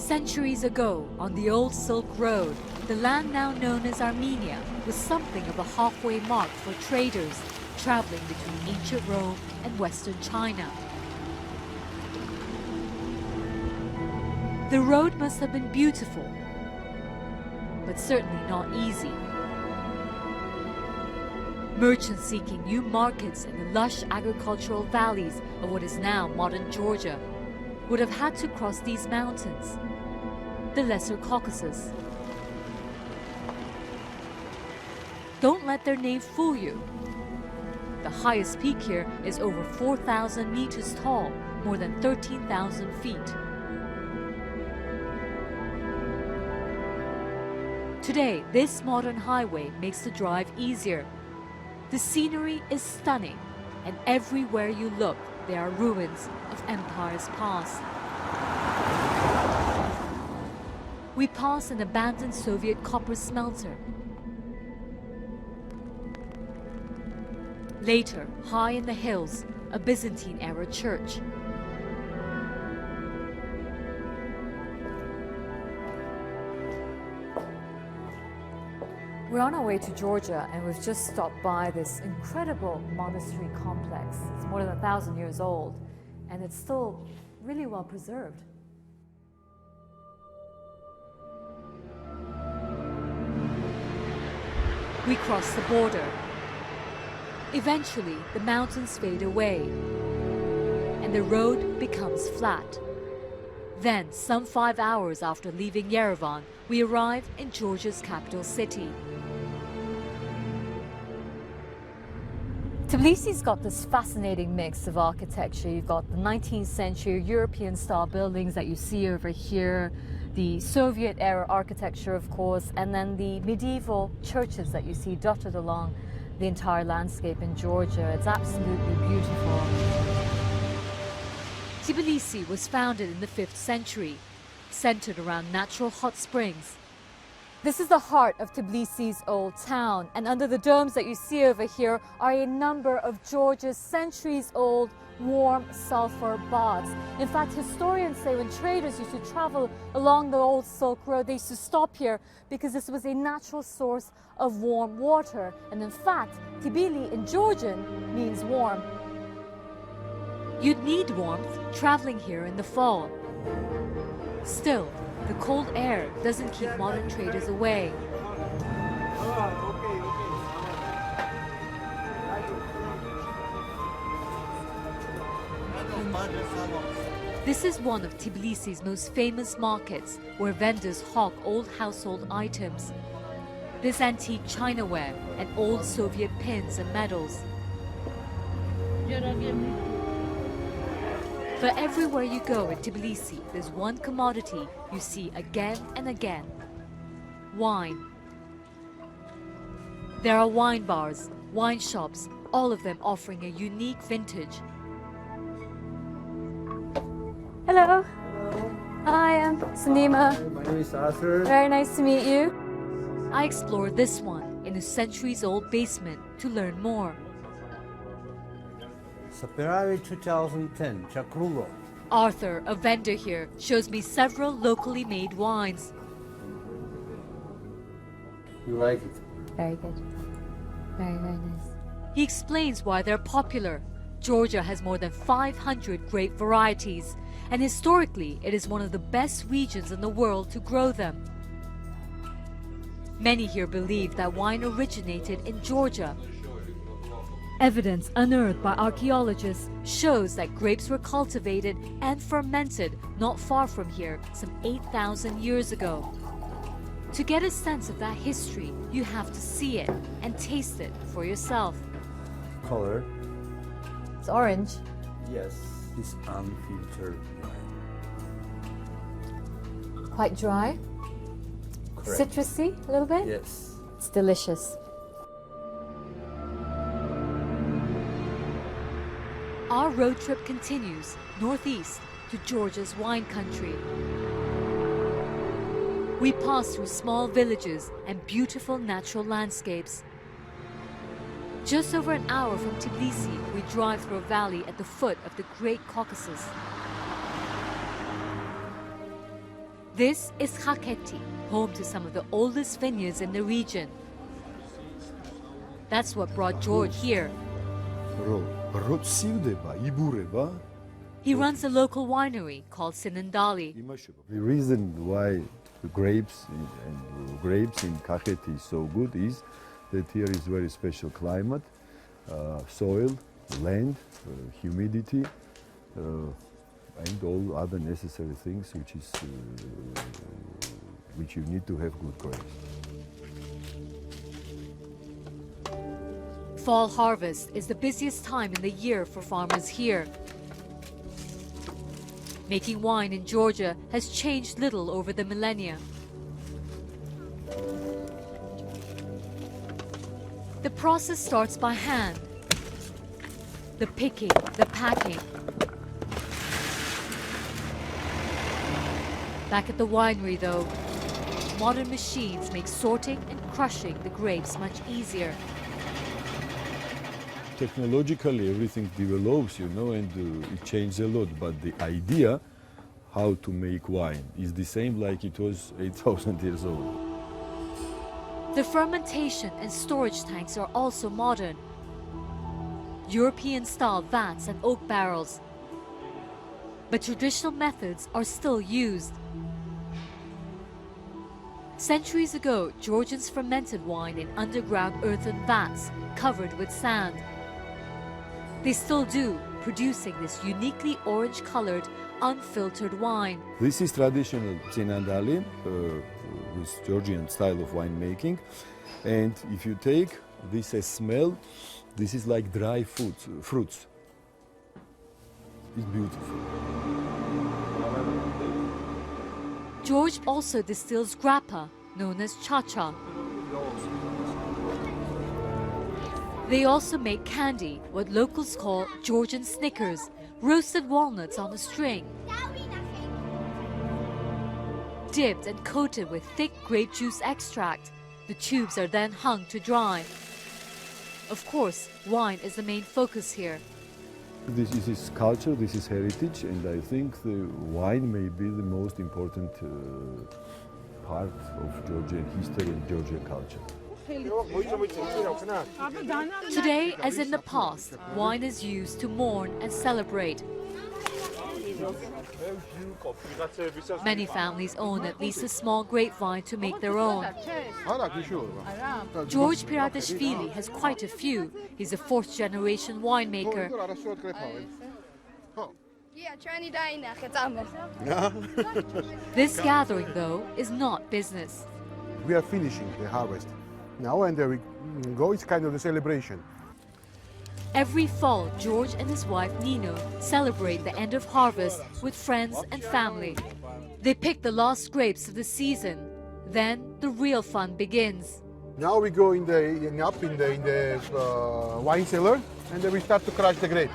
Centuries ago, on the old Silk Road, the land now known as Armenia was something of a halfway mark for traders traveling between ancient Rome and Western China. The road must have been beautiful, but certainly not easy. Merchants seeking new markets in the lush agricultural valleys of what is now modern Georgia would have had to cross these mountains, the Lesser Caucasus. Don't let their name fool you. The highest peak here is over 4,000 meters tall, more than 13,000 feet. Today, this modern highway makes the drive easier. The scenery is stunning, and everywhere you look, there are ruins of empires past. We pass an abandoned Soviet copper smelter. Later, high in the hills, a Byzantine-era church. We're on our way to Georgia, and we've just stopped by this incredible monastery complex. It's more than 1,000 years old, and it's still really well preserved. We cross the border. Eventually, the mountains fade away, and the road becomes flat. Then, some 5 hours after leaving Yerevan, we arrive in Georgia's capital city. Tbilisi's got this fascinating mix of architecture. You've got the 19th century European-style buildings that you see over here, the Soviet-era architecture, of course, and then the medieval churches that you see dotted along the entire landscape in Georgia. It's absolutely beautiful. Tbilisi was founded in the 5th century, centered around natural hot springs. This is the heart of Tbilisi's old town, and under the domes that you see over here are a number of Georgia's centuries-old warm sulfur baths. In fact, historians say when traders used to travel along the old Silk Road, they used to stop here because this was a natural source of warm water. And in fact, Tbilisi in Georgian means warm. You'd need warmth traveling here in the fall. Still, the cold air doesn't keep modern traders away. This is one of Tbilisi's most famous markets, where vendors hawk old household items. There's antique chinaware and old Soviet pins and medals. But everywhere you go in Tbilisi, there's one commodity you see again and again: wine. There are wine bars, wine shops, all of them offering a unique vintage. Hello. Hello. Hi, I'm Samima. My name is Arthur. Very nice to meet you. I explored this one in a centuries-old basement to learn more. February 2010, Chakrulo. Arthur, a vendor here, shows me several locally made wines. You like it? Very good. Very, very nice. He explains why they're popular. Georgia has more than 500 grape varieties, and historically it is one of the best regions in the world to grow them. Many here believe that wine originated in Georgia. Evidence unearthed by archaeologists shows that grapes were cultivated and fermented not far from here some 8,000 years ago. To get a sense of that history, you have to see it and taste it for yourself. Color? It's orange. Yes. It's unfiltered wine. Quite dry. Correct. Citrusy a little bit. Yes. It's delicious. Our road trip continues northeast to Georgia's wine country. We pass through small villages and beautiful natural landscapes. Just over an hour from Tbilisi, we drive through a valley at the foot of the Great Caucasus. This is Khaketi, home to some of the oldest vineyards in the region. That's what brought George here. He runs a local winery called Sinandali. The reason why the grapes in Kakheti is so good is that here is very special climate, soil, land, humidity, and all other necessary things which you need to have good grapes. Fall harvest is the busiest time in the year for farmers here. Making wine in Georgia has changed little over the millennia. The process starts by hand. The picking, the packing. Back at the winery though, modern machines make sorting and crushing the grapes much easier. Technologically, everything develops, and it changes a lot. But the idea how to make wine is the same like it was 8,000 years old. The fermentation and storage tanks are also modern. European-style vats and oak barrels. But traditional methods are still used. Centuries ago, Georgians fermented wine in underground earthen vats covered with sand. They still do, producing this uniquely orange-colored, unfiltered wine. This is traditional Sinandali, with Georgian style of winemaking. And if you take this as smell, this is like dry fruits. It's beautiful. George also distills grappa, known as cha-cha. They also make candy, what locals call Georgian Snickers, roasted walnuts on a string. Dipped and coated with thick grape juice extract, the tubes are then hung to dry. Of course, wine is the main focus here. This is culture, this is heritage, and I think the wine may be the most important part of Georgian history and Georgian culture. Today, as in the past, wine is used to mourn and celebrate. Many families own at least a small grapevine to make their own. George Piratashvili has quite a few. He's a fourth-generation winemaker. This gathering, though, is not business. We are finishing the harvest now, and there we go. It's kind of a celebration. Every fall, George and his wife Nino celebrate the end of harvest with friends and family. They pick the last grapes of the season. Then the real fun begins. Now we go in the wine cellar, and then we start to crush the grape.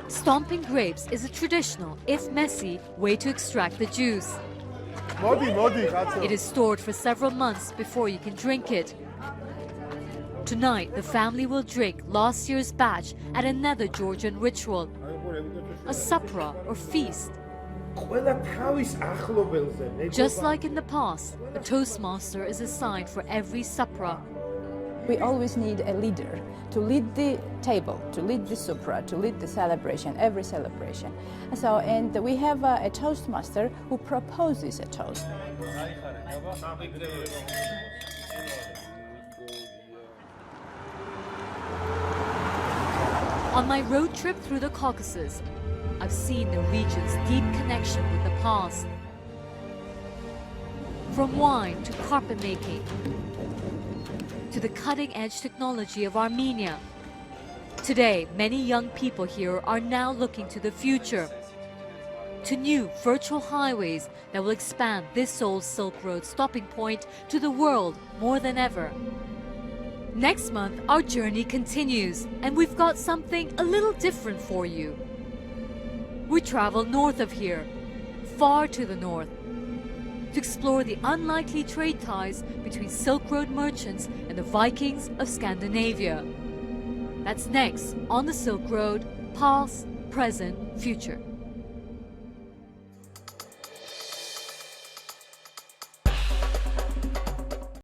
Stomping grapes is a traditional, if messy, way to extract the juice. It is stored for several months before you can drink it. Tonight, the family will drink last year's batch at another Georgian ritual, a supra or feast. Just like in the past, a toastmaster is assigned for every supra. We always need a leader to lead the table, to lead the supra, to lead the celebration, every celebration. And we have a toastmaster who proposes a toast. On my road trip through the Caucasus, I've seen the region's deep connection with the past. From wine to carpet making, to the cutting-edge technology of Armenia. Today, many young people here are now looking to the future, to new virtual highways that will expand this old Silk Road stopping point to the world more than ever. Next month, our journey continues, and we've got something a little different for you. We travel north of here, far to the north, to explore the unlikely trade ties between Silk Road merchants and the Vikings of Scandinavia. That's next on the Silk Road, past, present, future.